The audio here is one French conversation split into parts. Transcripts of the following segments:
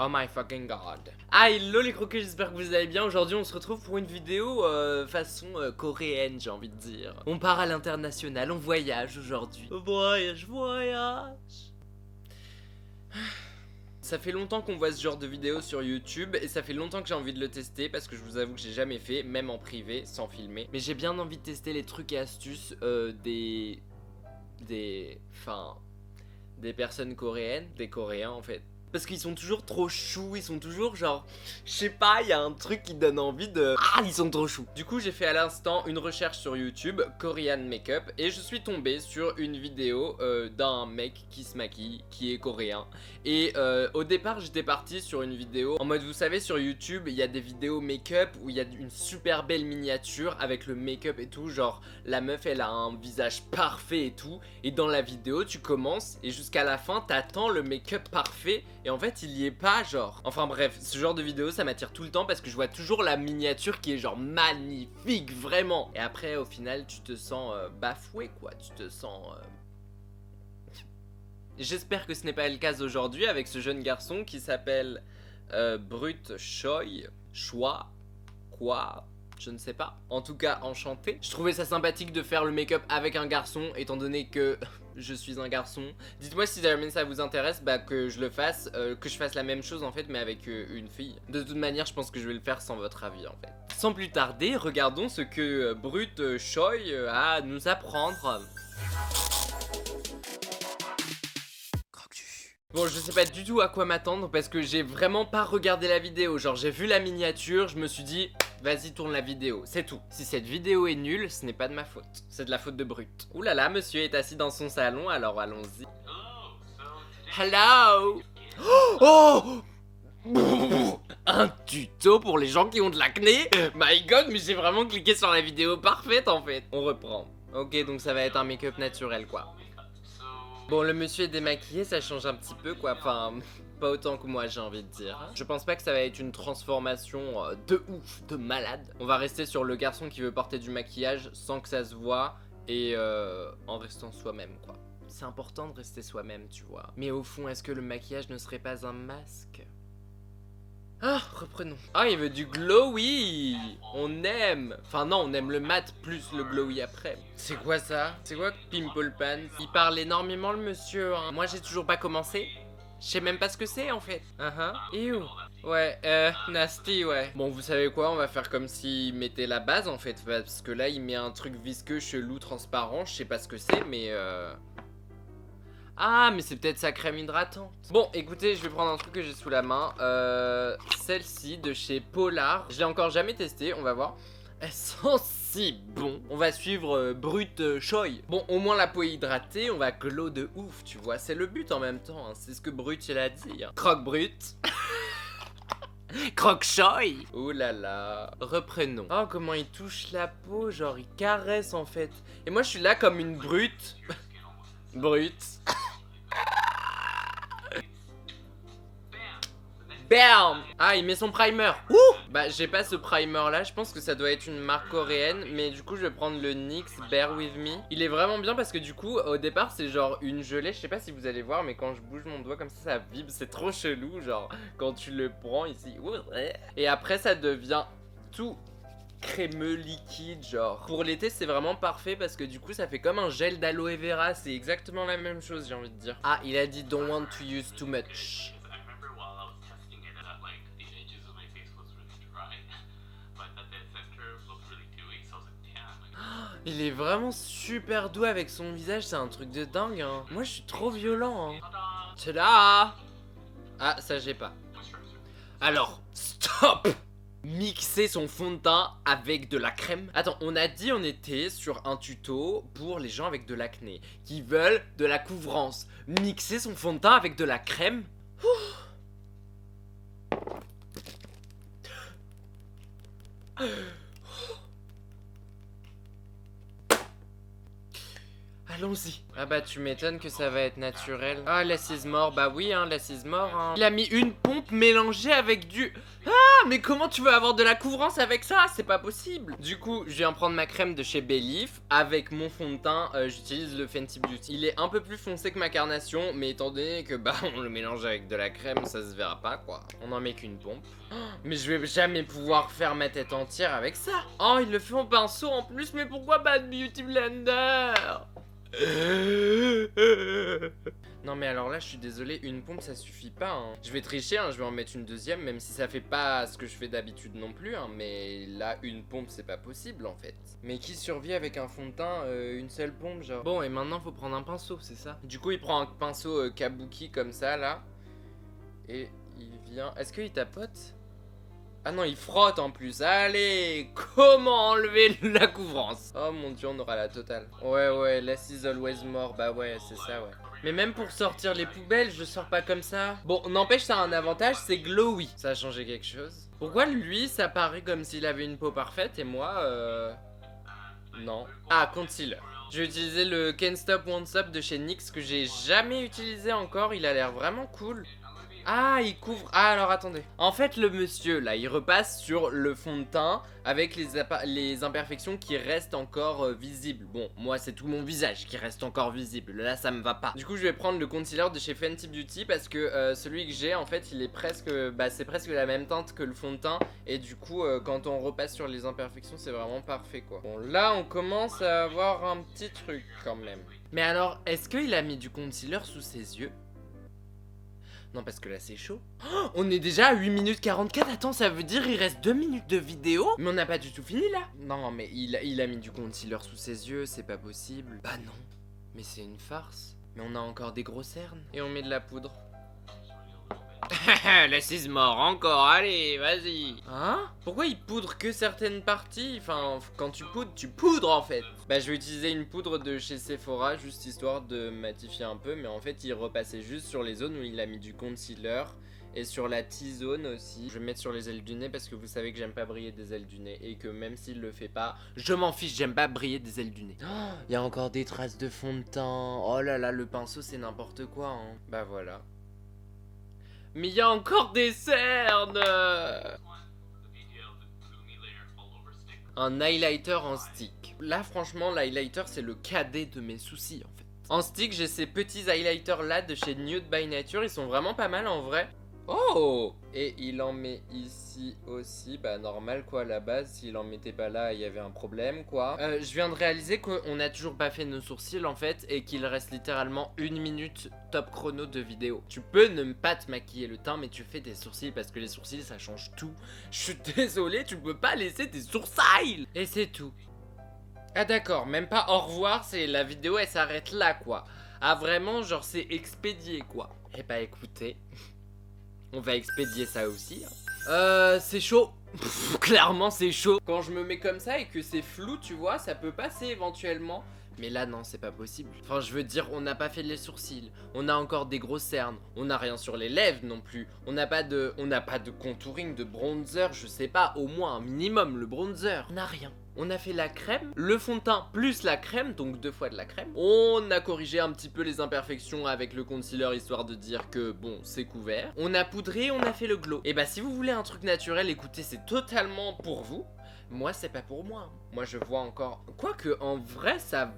Oh my fucking god. Ah hello les croquets, j'espère que vous allez bien. Aujourd'hui on se retrouve pour une vidéo façon coréenne, j'ai envie de dire. On part à l'international, on voyage aujourd'hui. Voyage. Ça fait longtemps qu'on voit ce genre de vidéos sur YouTube et ça fait longtemps que j'ai envie de le tester parce que je vous avoue que j'ai jamais fait, même en privé, sans filmer. Mais j'ai bien envie de tester les trucs et astuces des personnes coréennes, des Coréens en fait. Parce qu'ils sont toujours trop choux, ils sont toujours genre, je sais pas, il y a un truc qui donne envie de... Ah, ils sont trop choux. Du coup, j'ai fait à l'instant une recherche sur YouTube, Korean Makeup, et je suis tombé sur une vidéo d'un mec qui se maquille, qui est coréen. Et au départ, j'étais parti sur une vidéo en mode, vous savez, sur YouTube, il y a des vidéos make-up où il y a une super belle miniature avec le make-up et tout, genre, la meuf, elle a un visage parfait et tout, et dans la vidéo, tu commences, et jusqu'à la fin, t'attends le make-up parfait, et en fait il y est pas genre. Enfin bref, ce genre de vidéo ça m'attire tout le temps parce que je vois toujours la miniature qui est genre magnifique, vraiment. Et après au final tu te sens bafoué quoi, tu te sens... J'espère que ce n'est pas le cas aujourd'hui avec ce jeune garçon qui s'appelle Brut Choi, quoi, je ne sais pas. En tout cas, enchanté. Je trouvais ça sympathique de faire le make-up avec un garçon, étant donné que je suis un garçon. Dites-moi si jamais ça vous intéresse, bah que je le fasse, que je fasse la même chose en fait, mais avec une fille. De toute manière, je pense que je vais le faire sans votre avis en fait. Sans plus tarder, regardons ce que Brut Choi a à nous apprendre. Bon, je sais pas du tout à quoi m'attendre parce que j'ai vraiment pas regardé la vidéo. Genre, j'ai vu la miniature, je me suis dit, vas-y, tourne la vidéo, c'est tout. Si cette vidéo est nulle, ce n'est pas de ma faute. C'est de la faute de Brut. Ouh là là, monsieur est assis dans son salon, alors allons-y. Hello. Oh. Un tuto pour les gens qui ont de l'acné. My god, mais j'ai vraiment cliqué sur la vidéo parfaite en fait. On reprend. Ok, donc ça va être un make-up naturel quoi. Bon, le monsieur est démaquillé, ça change un petit peu quoi, enfin, pas autant que moi j'ai envie de dire. Je pense pas que ça va être une transformation de ouf, de malade. On va rester sur le garçon qui veut porter du maquillage sans que ça se voit et en restant soi-même quoi. C'est important de rester soi-même, tu vois. Mais au fond, est-ce que le maquillage ne serait pas un masque ? Ah, reprenons. Ah, il veut du glowy. On aime. Enfin non, on aime le mat plus le glowy après. C'est quoi ça? C'est quoi Pimple Pants? Il parle énormément le monsieur, hein. Moi j'ai toujours pas commencé. Je sais même pas ce que c'est en fait. Ew. Ouais, nasty, ouais. Bon, vous savez quoi? On va faire comme s'il mettait la base en fait. Parce que là, il met un truc visqueux, chelou, transparent. Je sais pas ce que c'est, mais Ah, mais c'est peut-être sa crème hydratante. Bon, écoutez, je vais prendre un truc que j'ai sous la main. Celle-ci de chez Polar. Je l'ai encore jamais testée, on va voir. Elles sont si bon. On va suivre Brut Choi. Bon, au moins la peau est hydratée, on va glow de ouf, tu vois. C'est le but en même temps, hein. C'est ce que Brut il a dit. Hein. Croque Brut. Croque Choi. Ouh là là. Reprenons. Oh, comment il touche la peau, genre il caresse en fait. Et moi je suis là comme une brute. Brut. Bam. Ah, il met son primer. Ouh. Bah, j'ai pas ce primer là. Je pense que ça doit être une marque coréenne. Mais du coup, je vais prendre le NYX Bear With Me. Il est vraiment bien parce que du coup, au départ, c'est genre une gelée. Je sais pas si vous allez voir, mais quand je bouge mon doigt comme ça vibre. C'est trop chelou. Genre, quand tu le prends ici. Et après, ça devient tout crémeux, liquide, genre. Pour l'été, c'est vraiment parfait parce que du coup, ça fait comme un gel d'aloe vera. C'est exactement la même chose, j'ai envie de dire. Ah, il a dit don't want to use too much. Il est vraiment super doux avec son visage, c'est un truc de dingue, hein. Moi, je suis trop violent, hein. Tada! Ah, ça, j'ai pas. Alors, stop! Mixer son fond de teint avec de la crème. Attends, on a dit on était sur un tuto pour les gens avec de l'acné qui veulent de la couvrance. Mixer son fond de teint avec de la crème. Allons-y. Ah bah tu m'étonnes que ça va être naturel. Ah l'assise mort, bah oui hein, l'assise mort hein. Il a mis une pompe mélangée avec du... Ah mais comment tu veux avoir de la couvrance avec ça? C'est pas possible. Du coup, je viens prendre ma crème de chez Belif. Avec mon fond de teint, j'utilise le Fenty Beauty. Il est un peu plus foncé que ma carnation, mais étant donné que bah on le mélange avec de la crème, ça se verra pas quoi. On en met qu'une pompe. Oh, mais je vais jamais pouvoir faire ma tête entière avec ça. Oh, il le fait en pinceau en plus, mais pourquoi pas de Beauty Blender? Non mais alors là je suis désolé, une pompe ça suffit pas hein. Je vais tricher hein, je vais en mettre une deuxième, même si ça fait pas ce que je fais d'habitude non plus hein. Mais là une pompe c'est pas possible en fait. Mais qui survit avec un fond de teint, une seule pompe genre? Bon et maintenant faut prendre un pinceau, c'est ça? Du coup il prend un pinceau kabuki comme ça là. Et il vient... Est-ce qu'il tapote? Ah non, il frotte en plus. Allez, comment enlever la couvrance? Oh mon dieu, on aura la totale. Ouais, less is always more. Bah ouais, c'est ça, ouais. Mais même pour sortir les poubelles, je sors pas comme ça. Bon, n'empêche, ça a un avantage, c'est glowy. Ça a changé quelque chose. Pourquoi lui, ça paraît comme s'il avait une peau parfaite et moi, non. Ah, concealer. Je vais utiliser le Can't Stop Won't Stop de chez NYX que j'ai jamais utilisé encore. Il a l'air vraiment cool. Ah, il couvre... Ah, alors attendez. En fait, le monsieur, là, il repasse sur le fond de teint avec les imperfections qui restent encore visibles. Bon, moi, c'est tout mon visage qui reste encore visible. Là, ça me va pas. Du coup, je vais prendre le concealer de chez Fenty Beauty parce que celui que j'ai, en fait, il est presque... Bah, c'est presque la même teinte que le fond de teint. Et du coup, quand on repasse sur les imperfections, c'est vraiment parfait, quoi. Bon, là, on commence à avoir un petit truc, quand même. Mais alors, est-ce qu'il a mis du concealer sous ses yeux ? Non parce que là c'est chaud. Oh, on est déjà à 8 minutes 44. Attends, ça veut dire il reste 2 minutes de vidéo? Mais on n'a pas du tout fini là. Non mais il a mis du concealer sous ses yeux, c'est pas possible. Bah non. Mais c'est une farce. Mais on a encore des gros cernes. Et on met de la poudre. Laisse mort encore, allez, vas-y. Hein? Pourquoi il poudre que certaines parties? Enfin, quand tu poudres en fait. Bah je vais utiliser une poudre de chez Sephora, juste histoire de matifier un peu. Mais en fait il repassait juste sur les zones où il a mis du concealer. Et sur la T-zone aussi. Je vais mettre sur les ailes du nez parce que vous savez que j'aime pas briller des ailes du nez. Et que même s'il le fait pas, je m'en fiche, j'aime pas briller des ailes du nez. Il y a encore des traces de fond de teint. Oh là là, le pinceau c'est n'importe quoi hein. Bah voilà. Mais il y a encore des cernes. Un highlighter en stick. Là franchement l'highlighter c'est le cadet de mes soucis en fait. En stick j'ai ces petits highlighters là de chez Nude by Nature. Ils sont vraiment pas mal en vrai. Oh! Et il en met ici aussi, bah normal quoi à la base, s'il en mettait pas là il y avait un problème quoi. Je viens de réaliser qu'on a toujours pas fait nos sourcils en fait et qu'il reste littéralement 1 minute top chrono de vidéo. Tu peux ne pas te maquiller le teint mais tu fais tes sourcils parce que les sourcils ça change tout. Je suis désolé, tu peux pas laisser tes sourcils! Et c'est tout. Ah d'accord, même pas au revoir, c'est la vidéo elle s'arrête là quoi. Ah vraiment genre c'est expédié quoi. Eh bah écoutez... On va expédier ça aussi. C'est chaud. Pff, clairement, c'est chaud. Quand je me mets comme ça et que c'est flou, tu vois, ça peut passer éventuellement. Mais là, non, c'est pas possible. Enfin, je veux dire, on n'a pas fait les sourcils. On a encore des grosses cernes. On n'a rien sur les lèvres non plus. On n'a pas de contouring, de bronzer, je sais pas. Au moins un minimum, le bronzer. On n'a rien. On a fait la crème, le fond de teint plus la crème, donc 2 fois de la crème. On a corrigé un petit peu les imperfections avec le concealer, histoire de dire que, bon, c'est couvert. On a poudré, on a fait le glow. Et bah, si vous voulez un truc naturel, écoutez, c'est totalement pour vous. Moi, c'est pas pour moi. Moi, je vois encore... Quoique, en vrai, ça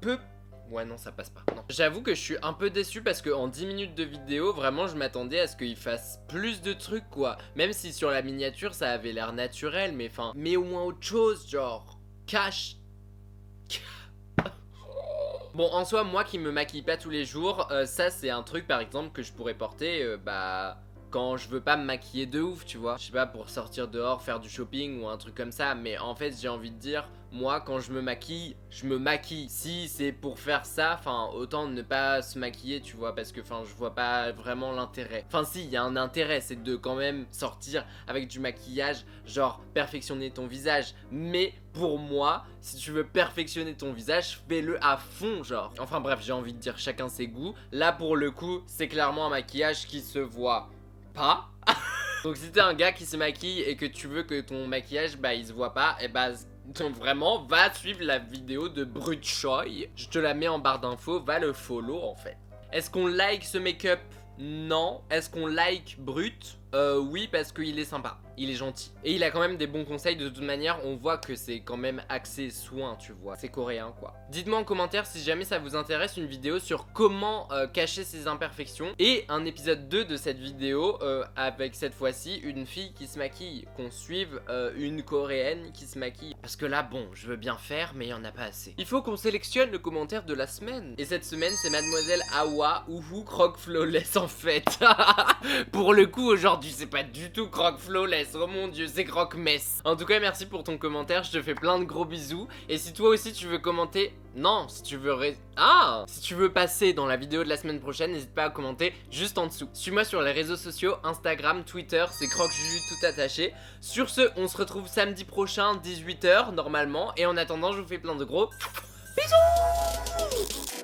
peut... Ouais, non, ça passe pas. Non. J'avoue que je suis un peu déçu parce que en 10 minutes de vidéo, vraiment, je m'attendais à ce qu'il fasse plus de trucs, quoi. Même si sur la miniature, ça avait l'air naturel, mais enfin... Mais au moins autre chose, genre... Cache... Bon, en soi, moi qui me maquille pas tous les jours, ça, c'est un truc, par exemple, que je pourrais porter, bah... Quand je veux pas me maquiller de ouf, tu vois. Je sais pas, pour sortir dehors, faire du shopping ou un truc comme ça. Mais en fait, j'ai envie de dire, moi, quand je me maquille, je me maquille. Si c'est pour faire ça, enfin, autant ne pas se maquiller, tu vois. Parce que, enfin, je vois pas vraiment l'intérêt. Enfin, si, il y a un intérêt, c'est de quand même sortir avec du maquillage, genre, perfectionner ton visage. Mais pour moi, si tu veux perfectionner ton visage, fais-le à fond, genre. Enfin bref, j'ai envie de dire chacun ses goûts. Là, pour le coup, c'est clairement un maquillage qui se voit pas. Donc si t'es un gars qui se maquille et que tu veux que ton maquillage bah il se voit pas, et bah donc vraiment va suivre la vidéo de Brut Choi. Je te la mets en barre d'infos, va le follow en fait. Est-ce qu'on like ce make-up? Non. Est-ce qu'on like Brut? Oui, parce qu'il est sympa, il est gentil. Et il a quand même des bons conseils, de toute manière, on voit que c'est quand même axé soin, tu vois. C'est coréen, quoi. Dites-moi en commentaire si jamais ça vous intéresse une vidéo sur comment cacher ses imperfections. Et un épisode 2 de cette vidéo, avec cette fois-ci une fille qui se maquille. Qu'on suive une coréenne qui se maquille. Parce que là, bon, je veux bien faire, mais il y en a pas assez. Il faut qu'on sélectionne le commentaire de la semaine. Et cette semaine, c'est Mademoiselle Awa, Ouhou, Croque Flawless en fait. Pour le coup, aujourd'hui, c'est pas du tout Croque Flawless. Oh mon dieu, c'est Croque Mess. En tout cas, merci pour ton commentaire. Je te fais plein de gros bisous. Et si toi aussi tu veux commenter, non, si tu veux si tu veux passer dans la vidéo de la semaine prochaine, n'hésite pas à commenter juste en dessous. Suis-moi sur les réseaux sociaux, Instagram, Twitter, c'est CroqueJuju tout attaché. Sur ce, on se retrouve samedi prochain, 18 h normalement. Et en attendant, je vous fais plein de gros bisous.